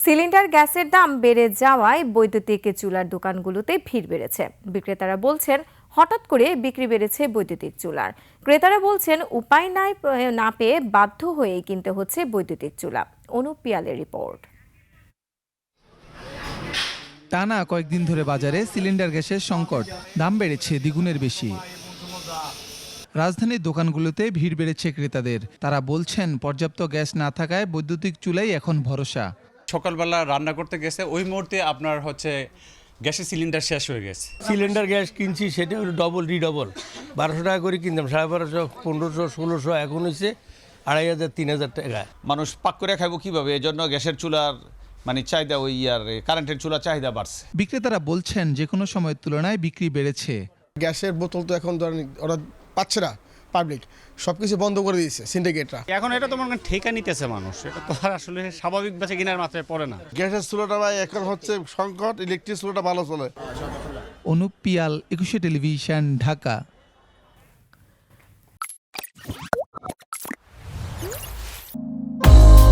Cylinder গ্যাসের দাম বেড়ে যাওয়ায় বৈদ্যুতিক চুলার দোকানগুলোতে ভিড় বেড়েছে। বিক্রেতারা বলছেন হঠাৎ করে বিক্রি বেড়েছে বৈদ্যুতিক চুলার। ক্রেতারা বলছেন উপায় না পেয়ে বাধ্য হয়েই কিনতে হচ্ছে বৈদ্যুতিক চুলা। অনুপ পিয়ালের রিপোর্ট। টানা কয়েকদিন ধরে বাজারে সিলিন্ডার গ্যাসের সংকট, দাম বেড়েছে দ্বিগুণের বেশি। রাজধানীর দোকানগুলোতে ভিড় বেড়েছে ক্রেতাদের। তারা বলছেন পর্যাপ্ত গ্যাস না থাকায় বৈদ্যুতিক চুলাই এখন ভরসা। সকালবেলা রান্না করতে গেছে ওই মুহূর্তে আপনার গ্যাসের সিলিন্ডার শেষ হয়ে গেছে। সিলিন্ডার গ্যাস কিনছি সেটা হলো ডবল রিডবল, 1200 টাকা করে কিনতাম, 1250, 1500, 1600, এখন হচ্ছে 2500, 3000 টাকা। মানুষ পাক করে খাইব কিভাবে, এই জন্য গ্যাসের চুলার চাহিদা কারেন্টের চুলার চাহিদা বাড়ছে। বিক্রেতারা বলছেন যে কোনো সময়ের তুলনায় বিক্রি বেড়েছে। গ্যাসের বোতল তো এখন ধরেন ওরা পাচ্ছে না, পাবলিক সবকিছু বন্ধ করে দিয়েছে সিন্ডিকেটরা। এখন এটা তো মনে করেন ঠেকা নিতেছে মানুষ, এটা তো আর আসলে স্বাভাবিক বেঁচে কেনার মাত্রায় পড়ে না। গ্যাসের চুলাটা ভাই এখন হচ্ছে সংকট, ইলেকট্রিক চুলাটা ভালো চলে। অনুপ পিয়াল, 21 টেলিভিশন, ঢাকা।